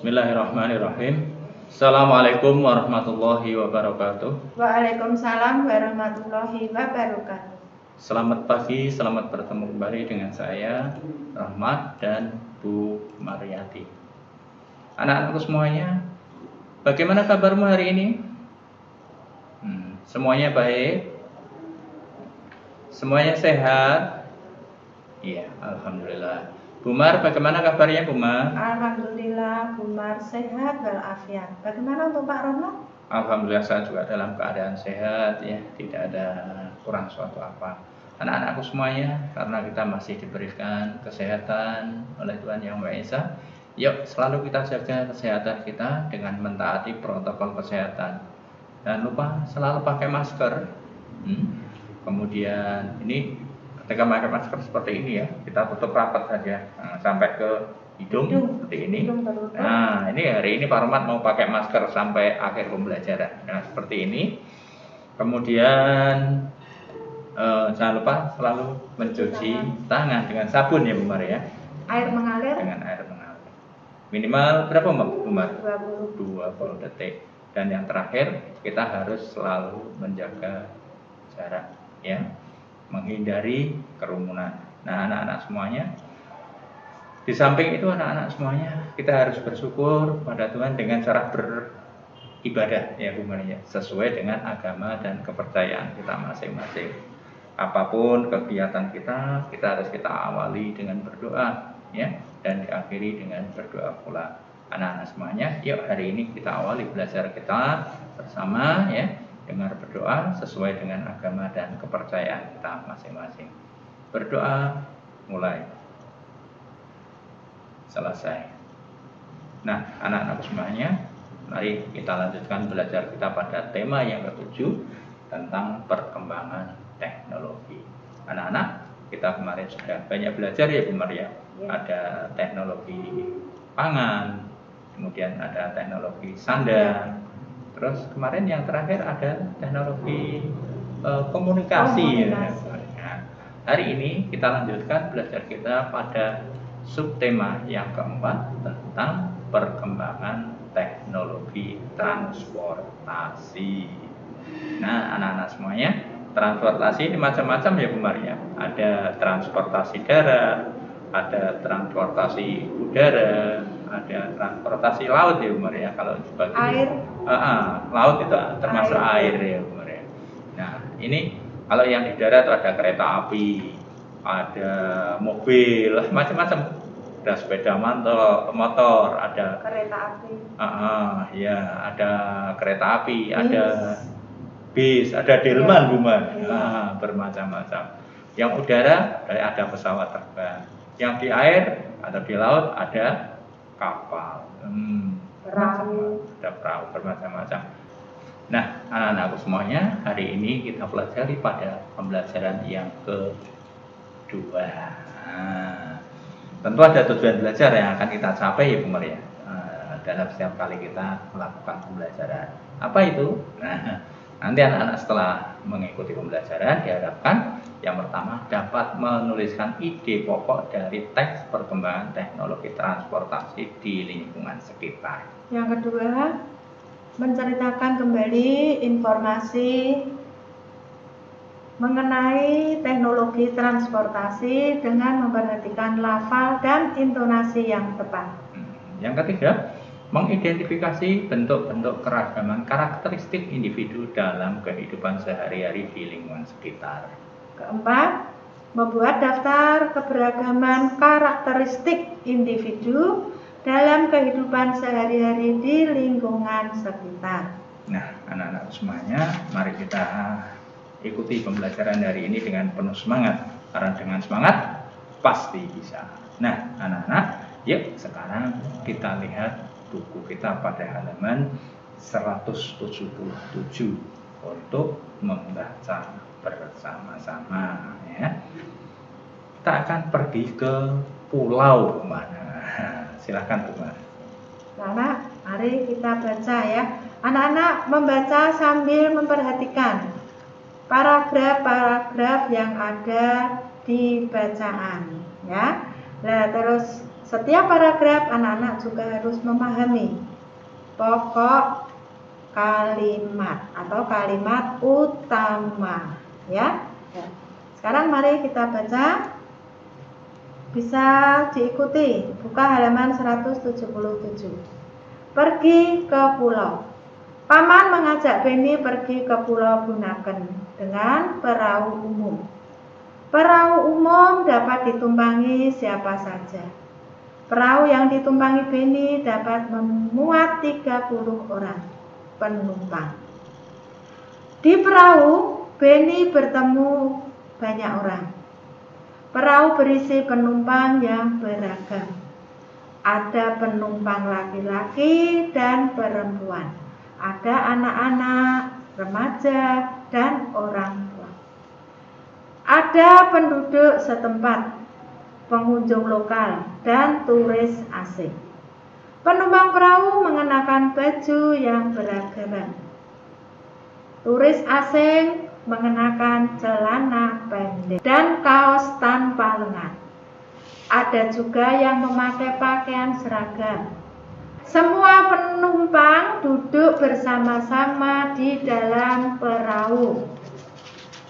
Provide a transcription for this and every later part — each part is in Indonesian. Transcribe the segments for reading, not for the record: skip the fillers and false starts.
Bismillahirrahmanirrahim. Assalamualaikum warahmatullahi wabarakatuh. Waalaikumsalam warahmatullahi wabarakatuh. Selamat pagi, selamat bertemu kembali dengan saya Rahmat dan Bu Mariati. Anak-anakku semuanya, bagaimana kabarmu hari ini? Semuanya baik? Semuanya sehat? Iya, alhamdulillah. Bu Mar, bagaimana kabarnya Bu Mar? Alhamdulillah, Bu Mar sehat walafiat. Bagaimana untuk Pak Rono? Alhamdulillah saya juga dalam keadaan sehat ya, tidak ada kurang suatu apa. Anak-anakku semuanya, karena kita masih diberikan kesehatan oleh Tuhan Yang Maha Esa, yuk selalu kita jaga kesehatan kita dengan mentaati protokol kesehatan. Jangan lupa selalu pakai masker. Kemudian ini ketika pakai masker seperti ini ya, kita tutup rapat saja sampai ke hidung seperti ini. Nah, ini hari ini Pak Romat mau pakai masker sampai akhir pembelajaran. Nah, seperti ini. Kemudian jangan lupa selalu mencuci tangan dengan sabun ya Bu Mar ya. Air mengalir. Dengan air mengalir. Minimal berapa Bu Mar? 20 detik. Dan yang terakhir, kita harus selalu menjaga jarak ya. Menghindari kerumunan. Nah, anak-anak semuanya, di samping itu anak-anak semuanya, kita harus bersyukur pada Tuhan dengan cara beribadah ya Bu Maria, sesuai dengan agama dan kepercayaan kita masing-masing. Apapun kegiatan kita harus kita awali dengan berdoa ya, dan diakhiri dengan berdoa pula. Anak-anak semuanya, yuk hari ini kita awali belajar kita bersama ya, dengan berdoa sesuai dengan agama dan kepercayaan kita masing-masing. Berdoa mulai, selesai. Nah, anak-anak semuanya, mari kita lanjutkan belajar kita pada tema yang ke-7 tentang perkembangan teknologi. Anak-anak, kita kemarin sudah banyak belajar ya Bu Maria. Ada teknologi pangan, kemudian ada teknologi sandang. Terus kemarin yang terakhir ada teknologi komunikasi. Ya. Nah, hari ini kita lanjutkan belajar kita pada subtema yang keempat tentang perkembangan teknologi transportasi. Nah, anak-anak semuanya, transportasi ini macam-macam ya Bu Maria. Ada transportasi darat, ada transportasi udara, ada transportasi laut ya Bu Maria. Kalau sebagai air, laut itu termasuk air ya Bu Maria. Nah, ini kalau yang di darat itu ada kereta api, ada mobil, macam-macam. Ada sepeda motor, ada kereta api. Ya, ada kereta api, ada bis, ada delman Bu Mar. Bermacam-macam. Yang udara ada pesawat terbang. Yang di air atau di laut ada kapal, perahu, ada perahu, bermacam-macam. Nah, anak-anakku semuanya, hari ini kita pelajari pada pembelajaran yang kedua. Tentu ada tujuan belajar yang akan kita capai ya Bu Maria, dalam setiap kali kita melakukan pembelajaran. Apa itu? Nah, nanti anak-anak setelah mengikuti pembelajaran diharapkan yang pertama dapat menuliskan ide pokok dari teks perkembangan teknologi transportasi di lingkungan sekitar. Yang kedua, menceritakan kembali informasi mengenai teknologi transportasi dengan memperhatikan lafal dan intonasi yang tepat. Yang ketiga, mengidentifikasi bentuk-bentuk keragaman karakteristik individu dalam kehidupan sehari-hari di lingkungan sekitar. Keempat, membuat daftar keberagaman karakteristik individu dalam kehidupan sehari-hari di lingkungan sekitar. Nah, anak-anak semuanya, mari kita ikuti pembelajaran hari ini dengan penuh semangat. Karena dengan semangat pasti bisa. Nah, anak-anak, yuk sekarang kita lihat buku kita pada halaman 177 untuk membaca bersama-sama ya. Kita akan pergi ke pulau mana? Silakan Bu Mar. Anak, mari kita baca ya. Anak-anak membaca sambil memperhatikan paragraf-paragraf yang ada di bacaan ya. Nah, terus setiap paragraf anak-anak juga harus memahami pokok kalimat atau kalimat utama, ya. Sekarang mari kita baca. Bisa diikuti, buka halaman 177. Pergi ke pulau. Paman mengajak Beni pergi ke Pulau Bunaken dengan perahu umum. Perahu umum dapat ditumpangi siapa saja. Perahu yang ditumpangi Beni dapat memuat 30 orang penumpang. Di perahu, Beni bertemu banyak orang. Perahu berisi penumpang yang beragam. Ada penumpang laki-laki dan perempuan. Ada anak-anak, remaja, dan orang tua. Ada penduduk setempat, pengunjung lokal, dan turis asing. Penumpang perahu mengenakan baju yang beragam. Turis asing mengenakan celana pendek dan kaos tanpa lengan. Ada juga yang memakai pakaian seragam. Semua penumpang duduk bersama-sama di dalam perahu.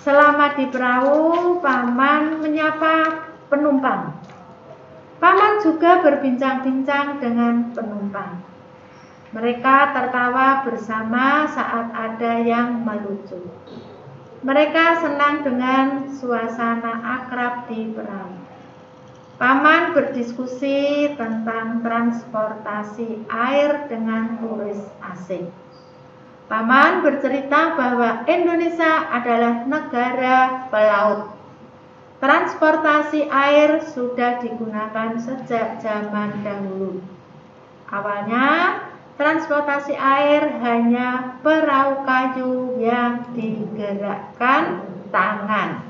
Selama di perahu, Paman menyapa penumpang. Paman juga berbincang-bincang dengan penumpang. Mereka tertawa bersama saat ada yang melucu. Mereka senang dengan suasana akrab di perahu. Paman berdiskusi tentang transportasi air dengan turis asing. Paman bercerita bahwa Indonesia adalah negara pelaut. Transportasi air sudah digunakan sejak zaman dahulu. Awalnya, transportasi air hanya perahu kayu yang digerakkan tangan.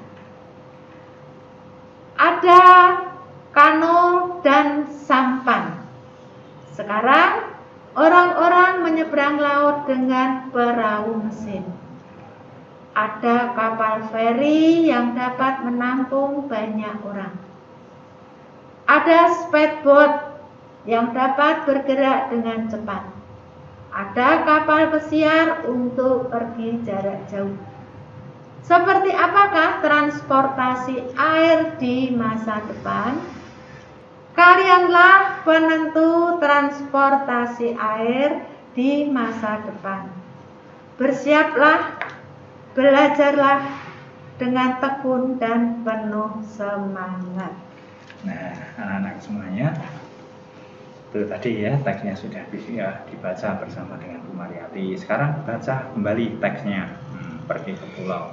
Ada kano dan sampan. Sekarang, orang-orang menyeberang laut dengan perahu mesin. Ada kapal feri yang dapat menampung banyak orang. Ada speedboat yang dapat bergerak dengan cepat. Ada kapal pesiar untuk pergi jarak jauh. Seperti apakah transportasi air di masa depan? Kalianlah penentu transportasi air di masa depan. Bersiaplah, belajarlah dengan tekun dan penuh semangat. Nah, anak-anak semuanya, itu tadi ya teksnya sudah bisa dibaca bersama dengan Bu Mariati. Sekarang baca kembali teksnya. Pergi ke pulau.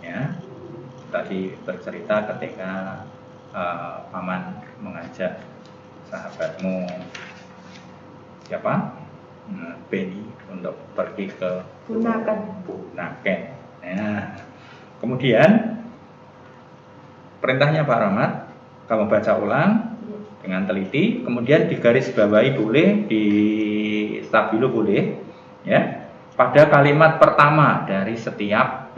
Ya, tadi bercerita ketika Paman mengajak sahabatmu siapa? Beni untuk pergi ke Bunaken. Nah, kemudian perintahnya Pak Rahmat, kamu baca ulang dengan teliti, kemudian digaris bawahi boleh, di stabilo boleh, ya, pada kalimat pertama dari setiap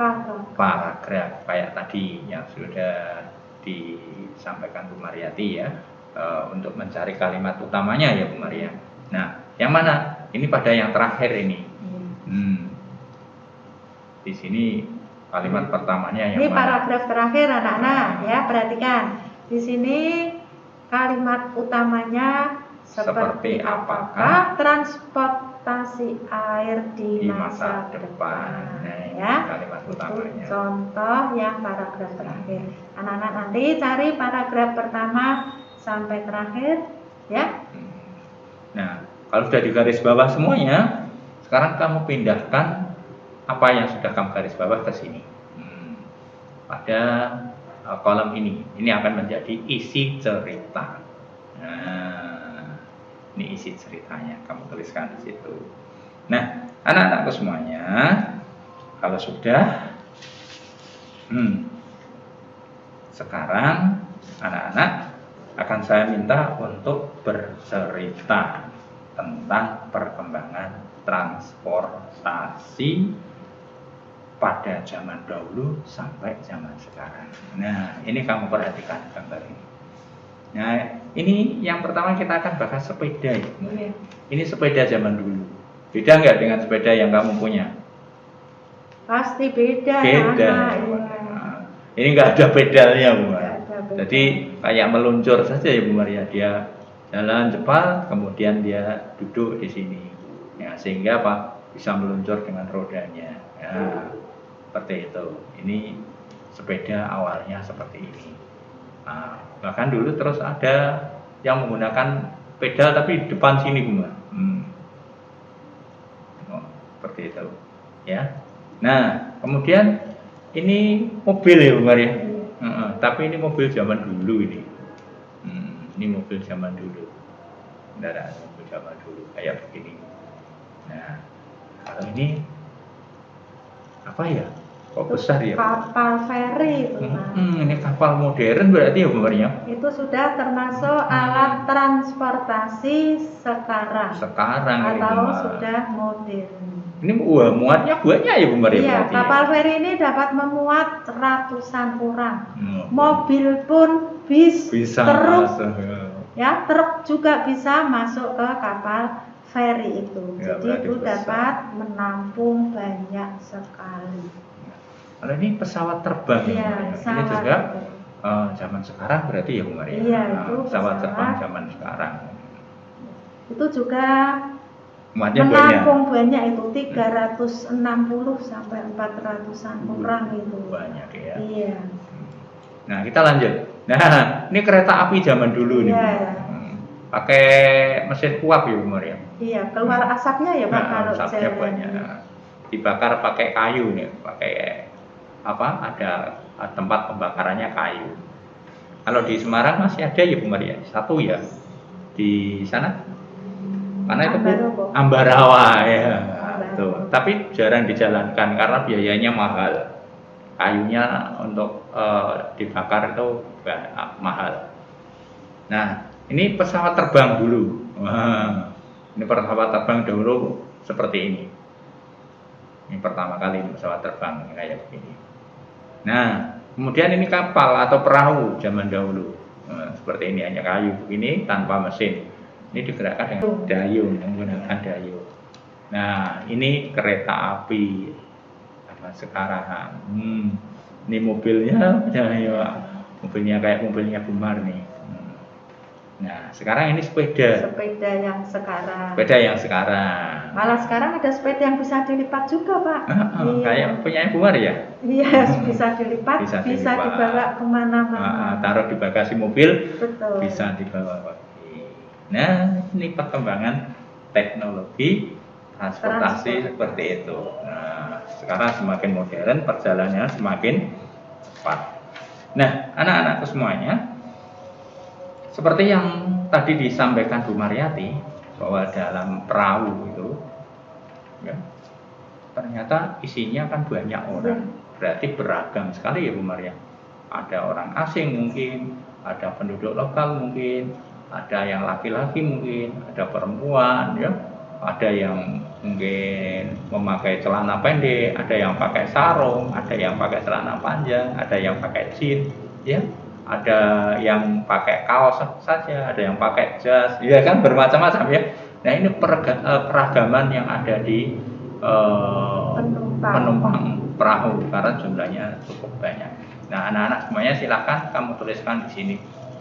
paragraf kayak tadi yang sudah disampaikan Bu Mariati ya, untuk mencari kalimat utamanya ya Bu Maria. Nah, yang mana? Ini pada yang terakhir ini. Di sini kalimat pertamanya yang ini mana? paragraf terakhir anak-anak ya, perhatikan. Di sini kalimat utamanya seperti apakah transportasi air di masa depan. Nah, ya, kalimat utamanya. Itu contoh yang paragraf terakhir. Anak-anak nanti cari paragraf pertama sampai terakhir ya. Nah, kalau sudah digaris bawah semuanya, sekarang kamu pindahkan apa yang sudah kamu garis bawah ke sini. Pada kolom ini akan menjadi isi cerita. Nah, ini isi ceritanya, kamu tuliskan di situ. Nah, anak-anakku semuanya, kalau sudah, sekarang anak-anak akan saya minta untuk bercerita tentang perkembangan transportasi pada zaman dahulu sampai zaman sekarang. Nah, ini kamu perhatikan gambar ini. Nah, ini yang pertama kita akan bahas sepeda ya. Iya. Ini sepeda zaman dulu. Beda nggak dengan sepeda yang kamu punya? Pasti beda. Beda. Anak, iya. Nah, ini nggak ada pedalnya, Bu Maria. Nggak ada pedal. Jadi kayak meluncur saja ya, Bu Maria. Dia jalan cepat, kemudian dia duduk di sini. Ya, sehingga apa? Bisa meluncur dengan rodanya. Ya, seperti itu. Ini sepeda awalnya seperti ini. Nah, bahkan dulu terus ada yang menggunakan pedal tapi di depan sini, Bu Maria. Oh, seperti itu. Ya. Nah, kemudian ini mobil ya, Bu Maria. Tapi ini mobil zaman dulu ini. Ini mobil zaman dulu. Kendaraan mobil zaman dulu kayak begini. Nah, kalau ini apa ya? Kok besar ya? Kapal feri itu, Mas. Ini kapal modern berarti ya, Bu Maria? Itu sudah termasuk alat transportasi sekarang. Sekarang ini, atau Bu Maria. sudah modern. Ini muatnya banyak ya, Bu Maria? Iya, berarti, kapal ya? feri ini dapat memuat ratusan orang. Hmm. Mobil pun Bisa truk, masuk. ya truk juga bisa masuk ke kapal feri itu. Ya, Jadi berarti itu besar. dapat menampung banyak sekali. Kalau ini pesawat terbang Iya, ya, Bu Maria. Ini pesawat juga terbang. zaman sekarang berarti ya, Bu Maria? Iya, Nah, itu pesawat terbang pesawat. zaman sekarang. Itu juga Muatnya banyak. menampung banyak itu 360 sampai 400-an orang itu. Banyak ya. Iya. Nah, kita lanjut. Nah, ini kereta api zaman dulu nih. Iya. Pakai mesin uap ya, Bu Maria? Iya, keluar asapnya ya Pak kalau Asapnya jalan. banyak. Dibakar pakai kayu nih, pakai apa? Ada tempat pembakarannya kayu. Kalau di Semarang masih ada ya, Bu Maria? Satu ya di sana. Mana itu, Bu? Ambarawa. Ambarawa ya. Ambarawa. Tuh. Tapi jarang dijalankan karena biayanya mahal. Kayunya untuk dibakar itu mahal. Nah, ini pesawat terbang dulu. Wah, ini pesawat terbang dulu seperti ini. Ini pertama kali pesawat terbang kayak begini. Nah, kemudian ini kapal atau perahu zaman dahulu. Nah, seperti ini, hanya kayu begini tanpa mesin. Ini digerakkan dengan dayung, menggunakan dayung. Nah, ini kereta api apa sekarang. Ini mobilnya, ya, mobilnya kayak mobilnya Bumar nih. Nah, sekarang ini sepeda. Sepeda yang sekarang. Sepeda yang sekarang. Malah sekarang ada sepeda yang bisa dilipat juga Pak. Iya. Kayak punya Bumar ya? Iya, bisa dilipat, Bisa bisa dilipat. dibawa kemana-mana. Taruh di bagasi mobil, Betul. bisa dibawa pergi. Nah, ini perkembangan teknologi transportasi seperti itu. Nah, sekarang semakin modern, perjalanannya semakin cepat. Nah, anak-anakku semuanya, seperti yang tadi disampaikan Bu Mariati, bahwa dalam perahu itu, ya, ternyata isinya kan banyak orang. Berarti beragam sekali ya, Bu Maria. Ada orang asing mungkin, ada penduduk lokal mungkin, ada yang laki-laki mungkin, ada perempuan, ya, ada yang mungkin memakai celana pendek, ada yang pakai sarung, ada yang pakai celana panjang, ada yang pakai jeans, ya, ada yang pakai kaos saja, ada yang pakai jas, ya kan, bermacam-macam ya. Nah, ini keragaman yang ada di penumpang perahu karena jumlahnya cukup banyak. Nah, anak-anak semuanya silakan kamu tuliskan di sini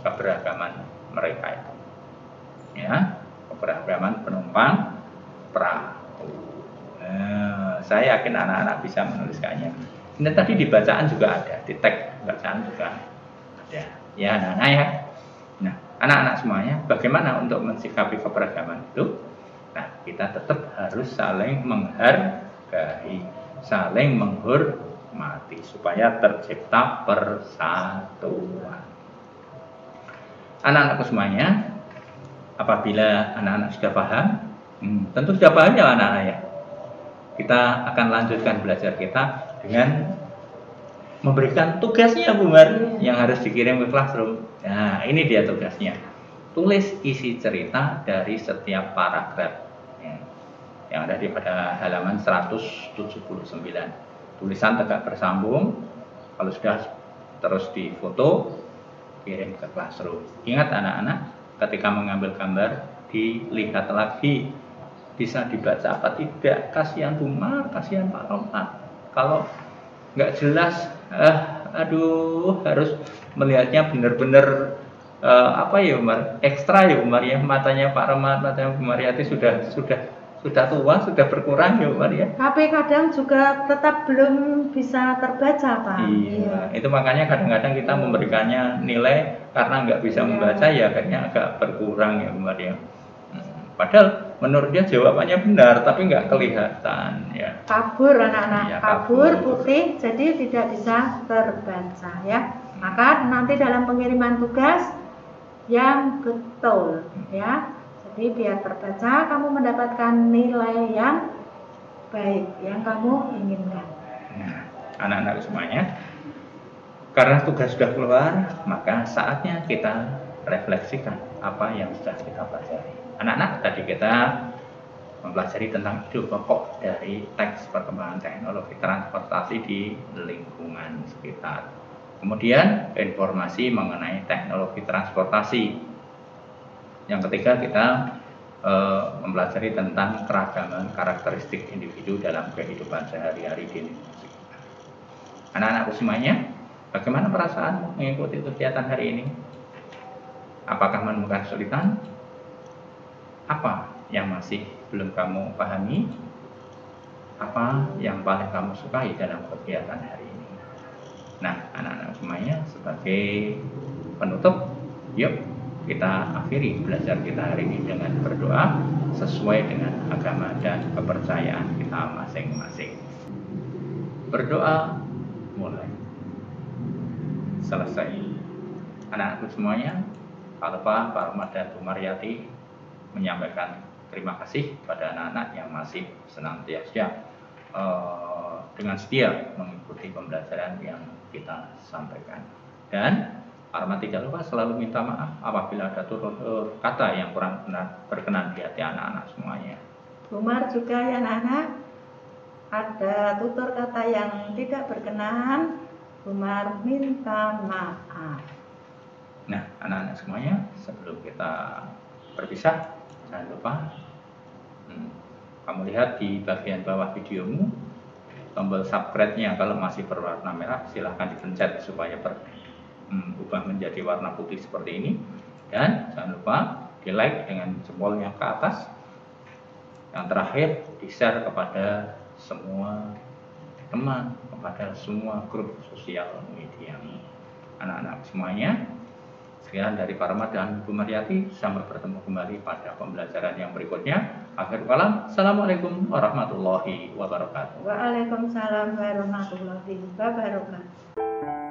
keberagaman mereka itu. Ya, keberagaman penumpang perahu. Nah, saya yakin anak-anak bisa menuliskannya. Ini tadi di bacaan juga ada, di teks bacaan juga ada. Ya, anak-anak ya. Nah, anak-anak semuanya, bagaimana untuk mensikapi keberagaman itu? Nah, kita tetap harus saling menghargai, saling menghormati supaya tercipta persatuan. Anak-anakku semuanya, apabila anak-anak sudah paham, tentu sudah paham ya anak-anak ya. Kita akan lanjutkan belajar kita dengan memberikan tugasnya Bu Mar yang harus dikirim ke classroom. Nah, ini dia tugasnya. Tulis isi cerita dari setiap paragraf yang ada di pada halaman 179. Tulisan tegak bersambung. Kalau sudah terus difoto, kirim ke Classroom. Ingat anak-anak, ketika mengambil gambar dilihat lagi, bisa dibaca apa tidak. Kasihan Bumar, kasihan Pak Romat, kalau nggak jelas, harus melihatnya benar-benar apa ya Umar, ekstra ya Umar ya, matanya Pak Romat, matanya Bu Mariati sudah tua, sudah berkurang ya Umar ya. Tapi kadang juga tetap belum bisa terbaca Pak. Iya, itu makanya kadang-kadang kita memberikannya nilai karena nggak bisa membaca ya kayaknya agak berkurang ya Umar ya. Padahal menurut dia jawabannya benar tapi nggak kelihatan ya. Kabur anak-anak, Ya, kabur putih, jadi tidak bisa terbaca ya. Maka nanti dalam pengiriman tugas yang betul ya. Jadi biar terbaca, kamu mendapatkan nilai yang baik yang kamu inginkan. Nah, anak-anak semuanya, karena tugas sudah keluar, maka saatnya kita refleksikan apa yang sudah kita pelajari. Anak-anak, tadi kita mempelajari tentang ide pokok dari teks perkembangan teknologi transportasi di lingkungan sekitar. Kemudian informasi mengenai teknologi transportasi. Yang ketiga kita mempelajari tentang keragaman karakteristik individu dalam kehidupan sehari-hari di lingkungan sekitar. Anak-anakku semuanya, bagaimana perasaan mengikuti kegiatan hari ini? Apakah menemukan kesulitan? Apa yang masih belum kamu pahami? Apa yang paling kamu sukai dalam kegiatan hari ini? Nah, anak-anak semuanya, sebagai penutup, yuk kita akhiri belajar kita hari ini dengan berdoa sesuai dengan agama dan kepercayaan kita masing-masing. Berdoa mulai. Selesai. Anak-anakku semuanya, tak lupa Pak Romat dan Bu Mariati menyampaikan terima kasih pada anak-anak yang masih senantiasa dengan setia mengikuti pembelajaran yang kita sampaikan. Dan Pak Romat tidak lupa selalu minta maaf apabila ada tutur kata yang kurang berkenan di hati anak-anak semuanya. Bumar juga ya anak-anak, ada tutur kata yang tidak berkenan, Bumar minta maaf. Nah, anak-anak semuanya, sebelum kita berpisah, jangan lupa kamu lihat di bagian bawah videomu tombol subscribe-nya, kalau masih berwarna merah silahkan dipencet supaya berubah menjadi warna putih seperti ini. Dan jangan lupa di like dengan jempol yang ke atas. Yang terakhir, di share kepada semua teman, kepada semua grup sosial media. Anak-anak semuanya, sekian dari Pak Romat dan Bu Mariati. Sampai bertemu kembali pada pembelajaran yang berikutnya. Akhir kalam, assalamualaikum warahmatullahi wabarakatuh. Waalaikumsalam warahmatullahi wabarakatuh.